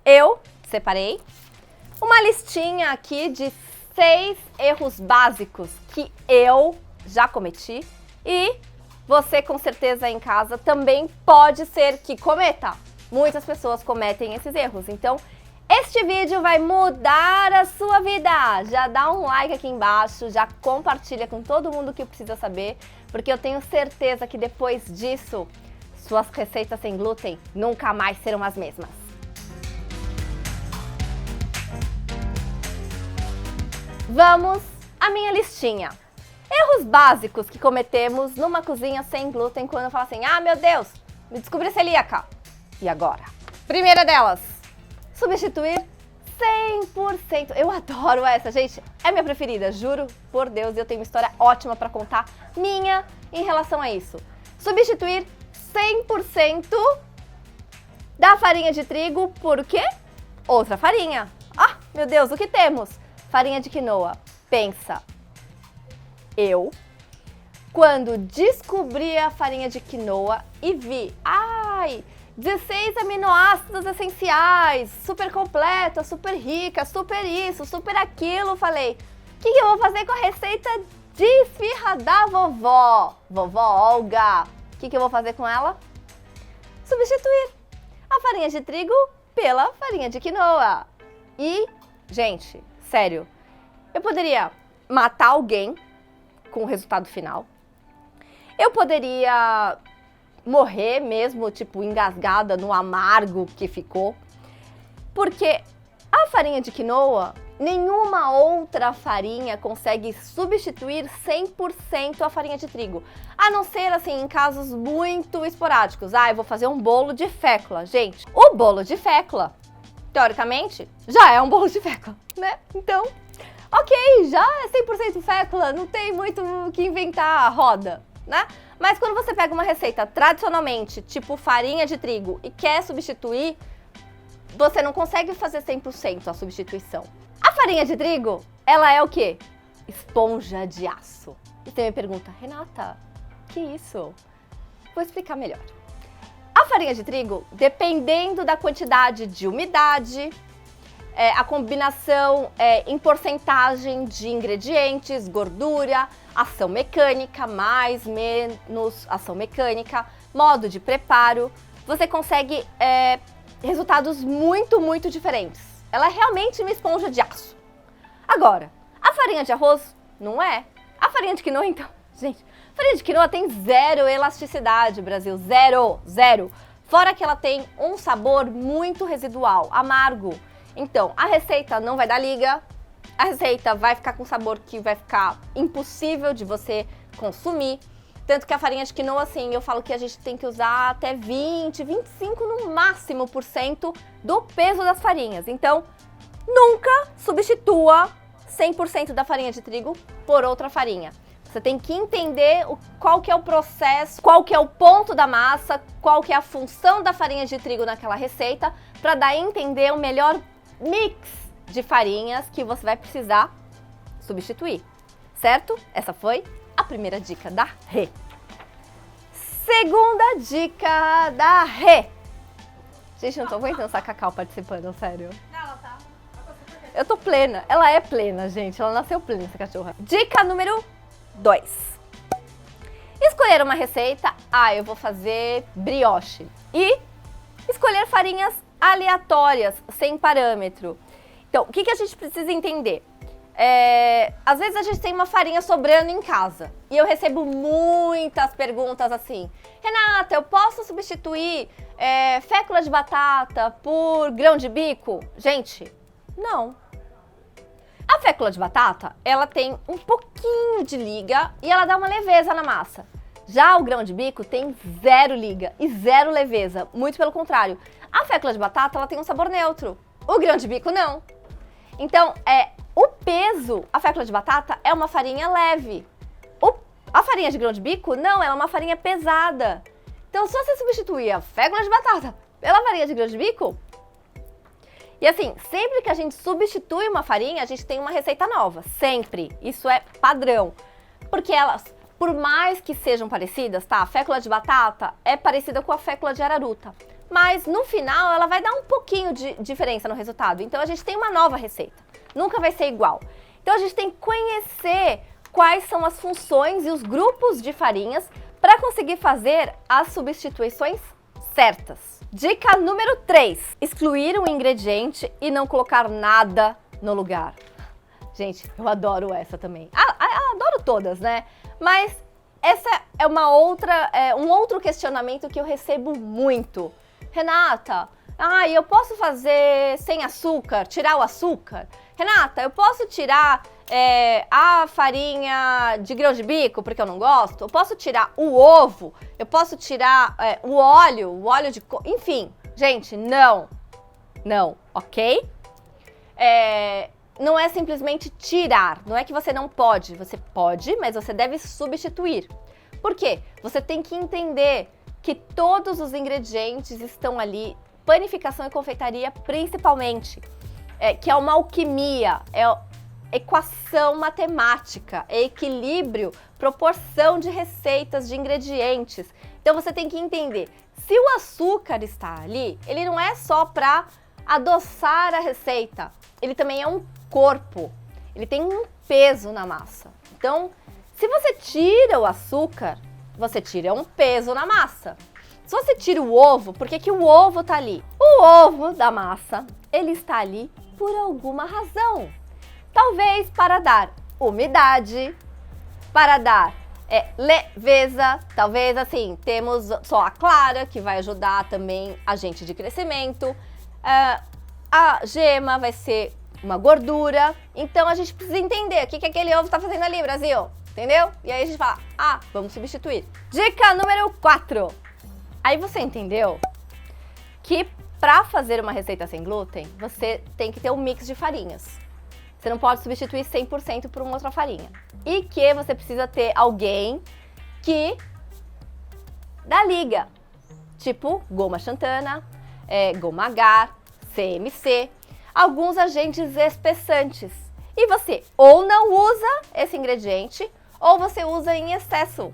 eu separei uma listinha aqui de 6 erros básicos que eu já cometi e você com certeza em casa também pode ser que cometa. Muitas pessoas cometem esses erros, então este vídeo vai mudar a sua vida. Já dá um like aqui embaixo, já compartilha com todo mundo que precisa saber, porque eu tenho certeza que depois disso, suas receitas sem glúten nunca mais serão as mesmas. Vamos à minha listinha. Erros básicos que cometemos numa cozinha sem glúten quando eu falo assim, ah, meu Deus, me descobri celíaca. E agora? Primeira delas, substituir 100%. Eu adoro essa, gente. É minha preferida, juro por Deus. Eu tenho uma história ótima para contar minha em relação a isso. Substituir 100% da farinha de trigo por quê? Outra farinha. Ah, meu Deus, o que temos? Farinha de quinoa. Pensa. Eu, quando descobri a farinha de quinoa e vi, 16 aminoácidos essenciais, super completa, super rica, super isso, super aquilo, falei, o que eu vou fazer com a receita de esfirra da vovó? Vovó Olga, o que eu vou fazer com ela? Substituir a farinha de trigo pela farinha de quinoa. E, gente, sério, eu poderia matar alguém com o resultado final. Eu poderia morrer mesmo, tipo, engasgada no amargo que ficou. Porque a farinha de quinoa, nenhuma outra farinha consegue substituir 100% a farinha de trigo. A não ser, assim, em casos muito esporádicos. Eu vou fazer um bolo de fécula. Gente, o bolo de fécula, teoricamente, já é um bolo de fécula, né? Então, ok, já é 100% fécula, não tem muito o que inventar a roda, né? Mas quando você pega uma receita tradicionalmente, tipo farinha de trigo, e quer substituir, você não consegue fazer 100% a substituição. A farinha de trigo, ela é o quê? Esponja de aço. E você me pergunta, Renata, que isso? Vou explicar melhor. A farinha de trigo, dependendo da quantidade de umidade, a combinação em porcentagem de ingredientes, gordura, ação mecânica, mais, menos ação mecânica, modo de preparo, você consegue resultados muito, muito diferentes. Ela é realmente uma esponja de aço. Agora, a farinha de arroz não é. A farinha de quinoa, então, gente, a farinha de quinoa tem zero elasticidade, Brasil, zero. Fora que ela tem um sabor muito residual, amargo. Então, a receita não vai dar liga, a receita vai ficar com sabor que vai ficar impossível de você consumir. Tanto que a farinha de quinoa, assim, eu falo que a gente tem que usar até 20, 25 no máximo por cento do peso das farinhas. Então, nunca substitua 100% da farinha de trigo por outra farinha. Você tem que entender qual que é o processo, qual que é o ponto da massa, qual que é a função da farinha de trigo naquela receita, para dar a entender o melhor mix de farinhas que você vai precisar substituir, certo? Essa foi a primeira dica da Rê. Segunda dica da Rê. Gente, eu não tô aguentando essa Cacau participando, sério. Não, ela tá. Eu tô plena. Ela é plena, gente. Ela nasceu plena, essa cachorra. Dica número 2. Escolher uma receita. Eu vou fazer brioche. E escolher farinhas aleatórias, sem parâmetro. Então, o que a gente precisa entender? Às vezes a gente tem uma farinha sobrando em casa e eu recebo muitas perguntas assim, Renata, eu posso substituir fécula de batata por grão de bico? Gente, não. A fécula de batata, ela tem um pouquinho de liga e ela dá uma leveza na massa. Já o grão de bico tem zero liga e zero leveza, muito pelo contrário. A fécula de batata, ela tem um sabor neutro, o grão de bico não. Então, o peso, a fécula de batata é uma farinha leve. A farinha de grão de bico, não, ela é uma farinha pesada. Então, se você substituir a fécula de batata pela farinha de grão de bico, e assim, sempre que a gente substitui uma farinha, a gente tem uma receita nova, sempre. Isso é padrão. Porque elas, por mais que sejam parecidas, tá? A fécula de batata é parecida com a fécula de araruta. mas no final ela vai dar um pouquinho de diferença no resultado. Então a gente tem uma nova receita, nunca vai ser igual. Então a gente tem que conhecer quais são as funções e os grupos de farinhas para conseguir fazer as substituições certas. Dica número 3, excluir um ingrediente e não colocar nada no lugar. Gente, eu adoro essa também. Adoro todas, né? Mas essa é um outro questionamento que eu recebo muito. Renata, eu posso fazer sem açúcar, tirar o açúcar? Renata, eu posso tirar a farinha de grão de bico porque eu não gosto? Eu posso tirar o ovo? Eu posso tirar o óleo de coco? Enfim, gente, não, ok? Não é simplesmente tirar, não é que você não pode, você pode, mas você deve substituir. Por quê? Você tem que entender que todos os ingredientes estão ali, panificação e confeitaria principalmente, que é uma alquimia, é equação matemática, é equilíbrio, proporção de receitas, de ingredientes. Então você tem que entender, se o açúcar está ali, ele não é só para adoçar a receita, ele também é um corpo, ele tem um peso na massa. Então, se você tira o açúcar, você tira um peso na massa. Se você tira o ovo, por que que o ovo está ali? O ovo da massa, ele está ali por alguma razão. Talvez para dar umidade, para dar leveza, talvez assim, temos só a clara, que vai ajudar também agente de crescimento, a gema vai ser uma gordura, então a gente precisa entender o que aquele ovo está fazendo ali, Brasil, entendeu? E aí a gente fala, vamos substituir. Dica número 4. Aí você entendeu que para fazer uma receita sem glúten, você tem que ter um mix de farinhas. Você não pode substituir 100% por uma outra farinha. E que você precisa ter alguém que dá liga, tipo goma xantana, goma agar, CMC, alguns agentes espessantes. E você ou não usa esse ingrediente, ou você usa em excesso.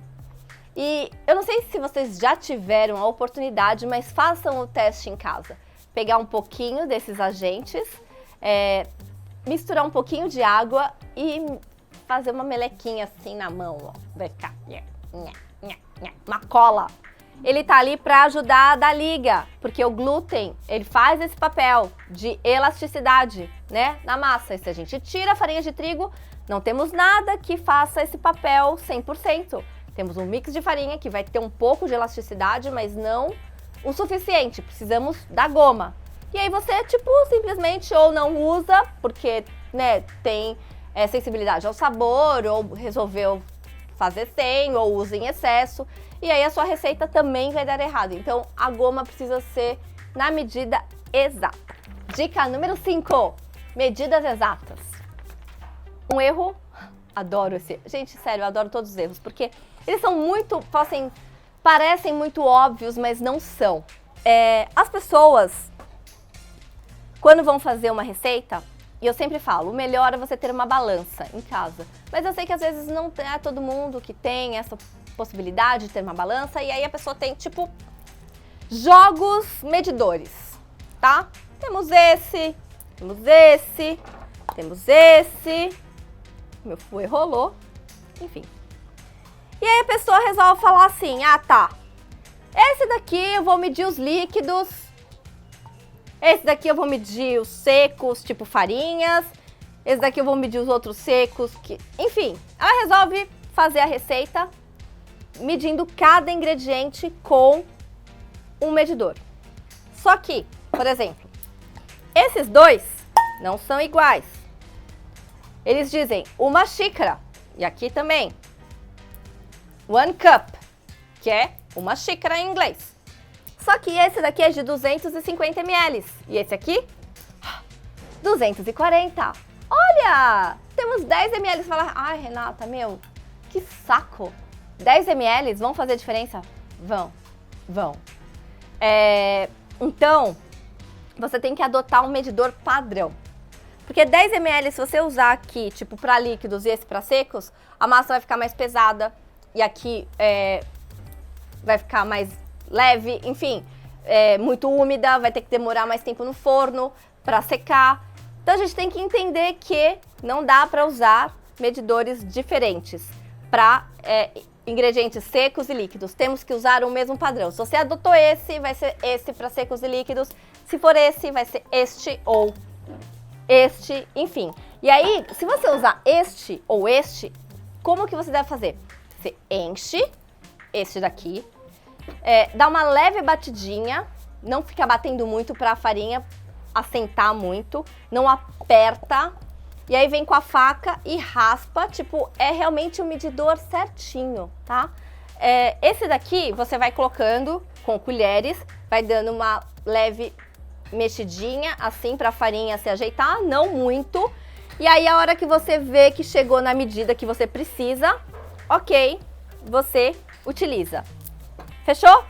E eu não sei se vocês já tiveram a oportunidade, mas façam o teste em casa. Pegar um pouquinho desses agentes, misturar um pouquinho de água e fazer uma melequinha assim na mão, ó. Vai ficar uma cola. Ele tá ali para ajudar a dar liga, porque o glúten, ele faz esse papel de elasticidade, né, na massa. E se a gente tira a farinha de trigo, não temos nada que faça esse papel 100%. Temos um mix de farinha que vai ter um pouco de elasticidade, mas não o suficiente. Precisamos da goma. E aí você, simplesmente ou não usa, porque, né, tem sensibilidade ao sabor, ou resolveu fazer sem, ou usa em excesso. E aí a sua receita também vai dar errado. Então, a goma precisa ser na medida exata. Dica número 5. Medidas exatas. Um erro, adoro esse. Gente, sério, eu adoro todos os erros, porque eles são muito, assim, parecem muito óbvios, mas não são. As pessoas, quando vão fazer uma receita, e eu sempre falo, o melhor é você ter uma balança em casa. Mas eu sei que às vezes não é todo mundo que tem essa possibilidade de ter uma balança, e aí a pessoa tem, jogos medidores, tá? Temos esse, meu fouet rolou, enfim. E aí a pessoa resolve falar assim, tá, esse daqui eu vou medir os líquidos, esse daqui eu vou medir os secos, tipo farinhas, esse daqui eu vou medir os outros secos, enfim. Ela resolve fazer a receita medindo cada ingrediente com um medidor. Só que, por exemplo, esses dois não são iguais. Eles dizem uma xícara, e aqui também, 1 cup, que é uma xícara em inglês. Só que esse daqui é de 250 ml, e esse aqui, 240. Olha, temos 10 ml. Você fala, ai Renata, meu, que saco. 10 ml vão fazer diferença? Vão. Então, você tem que adotar um medidor padrão. Porque 10 ml, se você usar aqui, para líquidos e esse para secos, a massa vai ficar mais pesada. E aqui vai ficar mais leve. Enfim, muito úmida, vai ter que demorar mais tempo no forno para secar. Então a gente tem que entender que não dá para usar medidores diferentes para ingredientes secos e líquidos. Temos que usar o mesmo padrão. Se você adotou esse, vai ser esse para secos e líquidos. Se for esse, vai ser este ou este, enfim. E aí, se você usar este ou este, como que você deve fazer? Você enche este daqui, dá uma leve batidinha, não fica batendo muito para a farinha assentar muito, não aperta, e aí vem com a faca e raspa, tipo, é realmente o medidor certinho, tá? Esse daqui você vai colocando com colheres, vai dando uma leve mexidinha assim para a farinha se ajeitar, não muito. E aí a hora que você vê que chegou na medida que você precisa, ok, você utiliza. Fechou?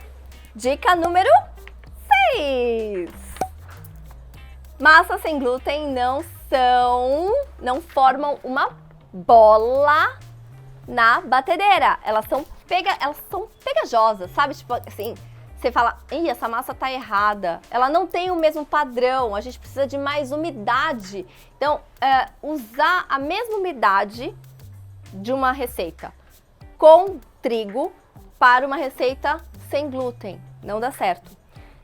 Dica número 6. Massas sem glúten não formam uma bola na batedeira. Elas são pegajosas, sabe? Tipo assim, você fala, ih, essa massa tá errada. Ela não tem o mesmo padrão, a gente precisa de mais umidade. Então, usar a mesma umidade de uma receita com trigo para uma receita sem glúten, não dá certo.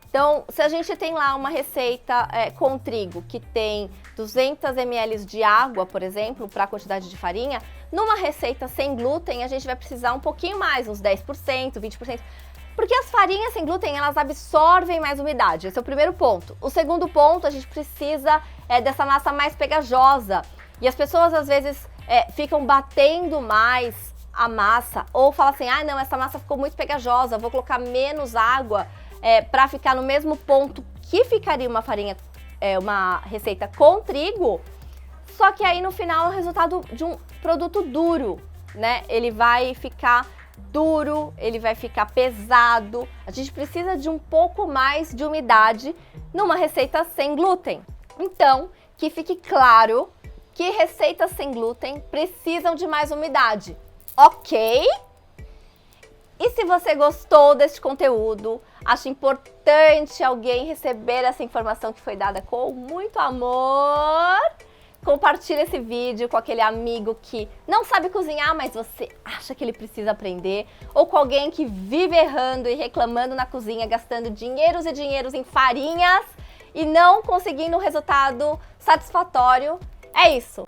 Então, se a gente tem lá uma receita com trigo que tem 200 ml de água, por exemplo, para a quantidade de farinha, numa receita sem glúten a gente vai precisar um pouquinho mais, uns 10%, 20%, porque as farinhas sem glúten, elas absorvem mais umidade. Esse é o primeiro ponto. O segundo ponto, a gente precisa dessa massa mais pegajosa. E as pessoas, às vezes, ficam batendo mais a massa, ou falam assim, ah, não, essa massa ficou muito pegajosa, vou colocar menos água para ficar no mesmo ponto que ficaria uma farinha, uma receita com trigo, só que aí no final é o resultado de um produto duro, né? Ele vai ficar duro, ele vai ficar pesado. A gente precisa de um pouco mais de umidade numa receita sem glúten. Então, que fique claro que receitas sem glúten precisam de mais umidade, ok? E se você gostou deste conteúdo, acha importante alguém receber essa informação que foi dada com muito amor, compartilhe esse vídeo com aquele amigo que não sabe cozinhar, mas você acha que ele precisa aprender, ou com alguém que vive errando e reclamando na cozinha, gastando dinheiros e dinheiros em farinhas e não conseguindo um resultado satisfatório. É isso!